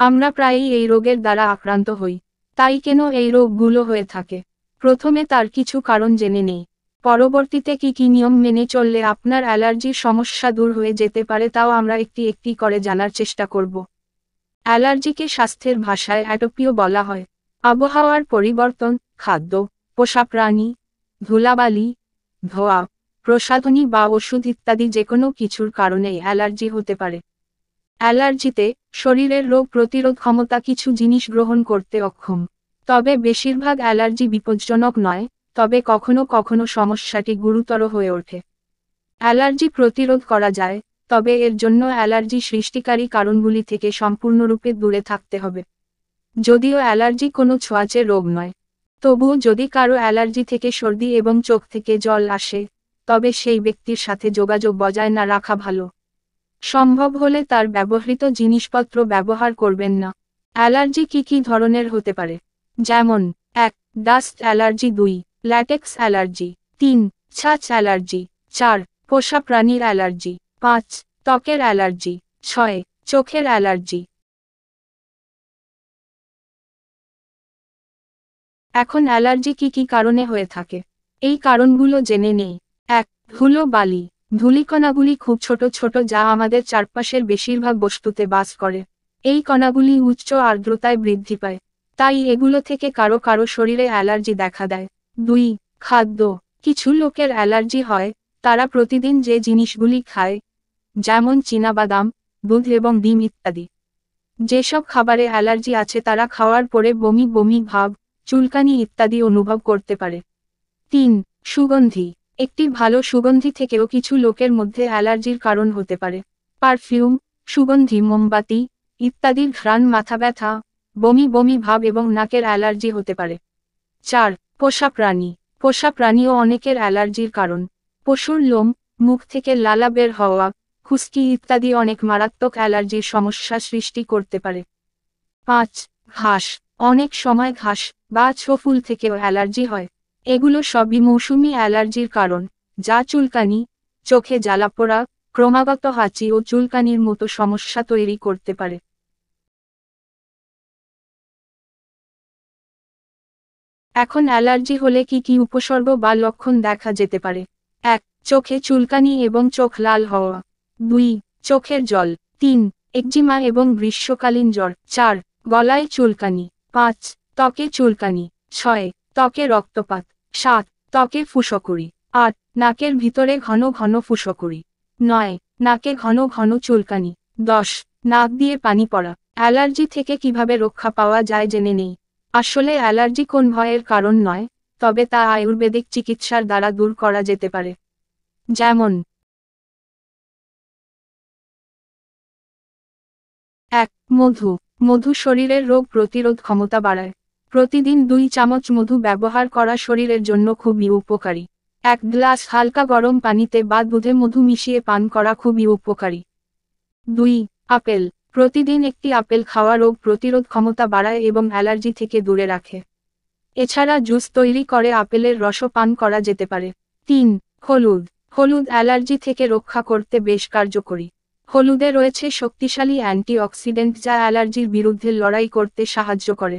আমরা প্রায়ই এই রোগের দ্বারা আক্রান্ত হই। তাই কেন এই রোগগুলো হয়ে থাকে? প্রথমে তার কিছু কারণ জেনে নেই। পরবর্তীতে কি কি নিয়ম মেনে চললে আপনার অ্যালার্জির সমস্যা দূর হয়ে যেতে পারে তাও আমরা একটি একটি করে জানার চেষ্টা করব। অ্যালার্জিকে স্বাস্থ্যের ভাষায় অ্যাটোপিও বলা হয়। আবহাওয়ার পরিবর্তন, খাদ্য, পোষা প্রাণী, ধুলাবালি, ধোঁয়া, প্রসাধনী বা ওষুধ ইত্যাদি যে কোনো কিছুর কারণেই অ্যালার্জি হতে পারে। অ্যালার্জিতে শরীরের রোগ প্রতিরোধ ক্ষমতা কিছু জিনিস গ্রহণ করতে অক্ষম। তবে বেশিরভাগ অ্যালার্জি বিপজ্জনক নয়, তবে কখনো কখনো সমস্যাটি গুরুতর হয়ে ওঠে। অ্যালার্জি প্রতিরোধ করা যায়, তবে এর জন্য অ্যালার্জি সৃষ্টিকারী কারণগুলি থেকে সম্পূর্ণরূপে দূরে থাকতে হবে। যদিও অ্যালার্জি কোনো ছোঁয়াচে রোগ নয়, তবুও যদি কারো অ্যালার্জি থেকে সর্দি এবং চোখ থেকে জল আসে, তবে সেই ব্যক্তির সাথে যোগাযোগ বজায় না রাখা ভালো। সম্ভব হলে তার ব্যবহৃত জিনিসপত্র ব্যবহার করবেন না। অ্যালার্জি কি কি ধরনের হতে পারে? যেমন ১. Dust allergy, ২. Latex allergy, ৩. ছাঁচ অ্যালার্জি, ৪. পোষা প্রাণীর অ্যালার্জি, ৫. ত্বকের অ্যালার্জি, ৬. চোখের অ্যালার্জি। এখন অ্যালার্জি কি কি কারণে হয়ে থাকে? এই কারণগুলো জেনে নেই। ১. ধুলো বালি। ধূলিকণাগুলি খুব ছোট ছোট যা আমাদের চারপাশের বেশিরভাগ বস্তুতে বাস করে। এই কণাগুলি উচ্চ আর্দ্রতায় বৃদ্ধি পায়। তাই এগুলো থেকে কারো কারো শরীরে অ্যালার্জি দেখা দেয়। ২. খাদ্য। কিছু লোকের অ্যালার্জি হয়, তারা প্রতিদিন যে জিনিসগুলি খায়, যেমন চীনাবাদাম, দুধ এবং ডিম ইত্যাদি। যেসব খাবারে অ্যালার্জি আছে তারা খাওয়ার পরে বমি বমি ভাব, চুলকানি ইত্যাদি অনুভব করতে পারে। ৩. সুগন্ধি। একটি ভালো সুগন্ধি থেকেও কিছু লোকের মধ্যে অ্যালার্জির কারণ হতে পারে। পারফিউম, সুগন্ধি মোমবাতি ইত্যাদির ঘ্রাণ মাথা ব্যথা, বমি বমি ভাব এবং নাকের অ্যালার্জি হতে পারে। ৪. পোষা প্রাণী। পোষা প্রাণীও অনেকের অ্যালার্জির কারণ। পশুর লোম, মুখ থেকে লালা বের হওয়া, খুশকি ইত্যাদি অনেক মারাত্মক অ্যালার্জির সমস্যা সৃষ্টি করতে পারে। ৫. ঘাস। অনেক সময় ঘাস, গাছ ও ফুল থেকেও অ্যালার্জি হয়। এগুলো সবই মৌসুমি অ্যালার্জির কারণ, যা চুলকানি, চোখে জ্বালাপোড়া, ক্রমাগত হাঁচি ও চুলকানির মতো সমস্যা তৈরি করতে পারে। এখন অ্যালার্জি হলে কি কি উপসর্গ বা লক্ষণ দেখা যেতে পারে? ১. চোখে চুলকানি এবং চোখ লাল হওয়া। ২. চোখের জল। ৩. একজিমা এবং গ্রীষ্মকালীন জ্বর। ৪. গলায় চুলকানি। ৫. ত্বকে চুলকানি। ৬. ত্বকে রক্তপাত। ৭. ত্বকে ফুসকুড়ি। ৮. নাকের ভিতরে ঘন ঘন ফুসকুড়ি। ৯. নাকে ঘন ঘন চুলকানি। ১০. নাক দিয়ে পানি পড়া। অ্যালার্জি থেকে কিভাবে রক্ষা পাওয়া যায় জেনে নেই। আসলে অ্যালার্জি কোন ভয়ের কারণ নয়, তবে তা আয়ুর্বেদিক চিকিৎসার দ্বারা দূর করা যেতে পারে। যেমন ১. মধু। মধু শরীরের রোগ প্রতিরোধ ক্ষমতা বাড়ায়। প্রতিদিন ২ চামচ মধু ব্যবহার করা শরীরের জন্য খুবই উপকারী। ১ গ্লাস হালকা গরম পানিতে বা দুধে মধু মিশিয়ে পান করা খুবই উপকারী। ২. আপেল। প্রতিদিন একটি আপেল খাওয়া রোগ প্রতিরোধ ক্ষমতা বাড়ায় এবং অ্যালার্জি থেকে দূরে রাখে। এছাড়া জুস তৈরি করে আপেলের রসও পান করা যেতে পারে। ৩. হলুদ। হলুদ অ্যালার্জি থেকে রক্ষা করতে বেশ কার্যকরী। হলুদে রয়েছে শক্তিশালী অ্যান্টিঅক্সিডেন্ট যা অ্যালার্জির বিরুদ্ধে লড়াই করতে সাহায্য করে।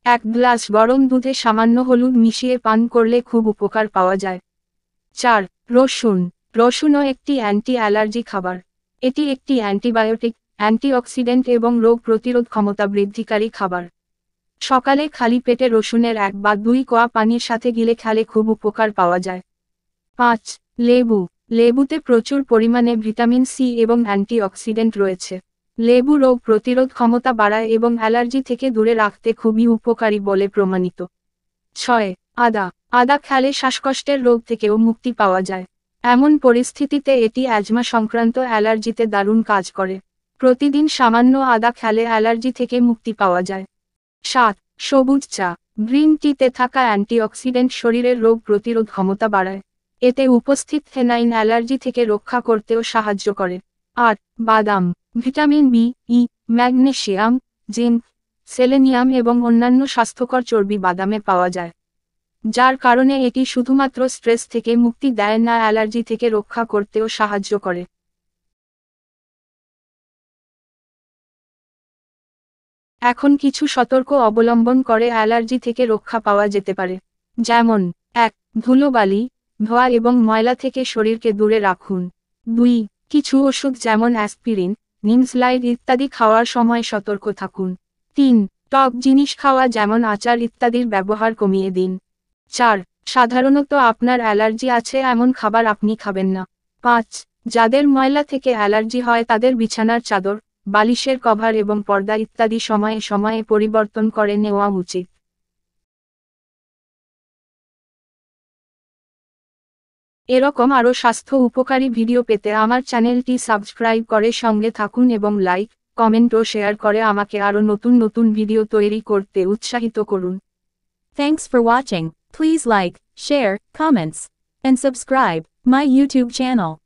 ১ গ্লাস গরম দুধে সামান্য হলুদ মিশিয়ে পান করলে খুব উপকার পাওয়া যায়। ৪. রসুন। রসুনও একটি অ্যান্টি অ্যালার্জি খাবার। এটি একটি অ্যান্টিবায়োটিক, অ্যান্টিঅক্সিডেন্ট এবং রোগ প্রতিরোধ ক্ষমতা বৃদ্ধিকারী খাবার। সকালে খালি পেটে রসুনের ১ বা ২ কোয়া পানির সাথে গিলে খেলে খুব উপকার পাওয়া যায়। ৫. লেবু। লেবুতে প্রচুর পরিমাণে ভিটামিন সি এবং অ্যান্টিঅক্সিডেন্ট রয়েছে। লেবু রোগ প্রতিরোধ ক্ষমতা বাড়ায় এবং অ্যালার্জি থেকে দূরে রাখতে খুবই উপকারী বলে প্রমাণিত। ৬. আদা। আদা খেলে শ্বাসকষ্টের রোগ থেকেও মুক্তি পাওয়া যায়। এমন পরিস্থিতিতে এটি অ্যাজমা সংক্রান্ত অ্যালার্জিতে দারুণ কাজ করে। প্রতিদিন সামান্য আদা খেলে অ্যালার্জি থেকে মুক্তি পাওয়া যায়। ৭. সবুজ চা। গ্রিন টিতে থাকা অ্যান্টিঅক্সিডেন্ট শরীরের রোগ প্রতিরোধ ক্ষমতা বাড়ায়। এতে উপস্থিত ফেনাইন অ্যালার্জি থেকে রক্ষা করতেও সাহায্য করে। ৮. বাদাম। ভিটামিন বি, ই, ম্যাগনেসিয়াম, জিঙ্ক, সেলেনিয়াম এবং অন্যান্য স্বাস্থ্যকর চর্বি বাদামে পাওয়া যায়, যার কারণে এটি শুধুমাত্র স্ট্রেস থেকে মুক্তি দেয় না, অ্যালার্জি থেকে রক্ষা করতেও সাহায্য করে। এখন কিছু সতর্ক অবলম্বন করে অ্যালার্জি থেকে রক্ষা পাওয়া যেতে পারে। যেমন 1. ধুলোবালি, ধোঁয়া এবং ময়লা থেকে শরীরকে দূরে রাখুন। 2. কিছু ওষুধ যেমন অ্যাসপিরিন, নিমস্লাইড ইত্যাদি খাওয়ার সময় সতর্ক থাকুন। 3. টক জিনিস খাওয়া যেমন আচার ইত্যাদির ব্যবহার কমিয়ে দিন। 4. সাধারণত আপনার অ্যালার্জি আছে এমন খাবার আপনি খাবেন না। 5. যাদের ময়লা থেকে অ্যালার্জি হয় তাদের বিছানার চাদর, বালিশের কভার এবং পর্দা ইত্যাদি সময়ে সময়ে পরিবর্তন করে নেওয়া উচিত। এরকম আরও স্বাস্থ্য উপকারী ভিডিও পেতে আমার চ্যানেলটি সাবস্ক্রাইব করে সঙ্গে থাকুন এবং লাইক, কমেন্ট ও শেয়ার করে আমাকে আরও নতুন নতুন ভিডিও তৈরি করতে উৎসাহিত করুন। Thanks for watching. Please like, share, comments, and subscribe my YouTube channel.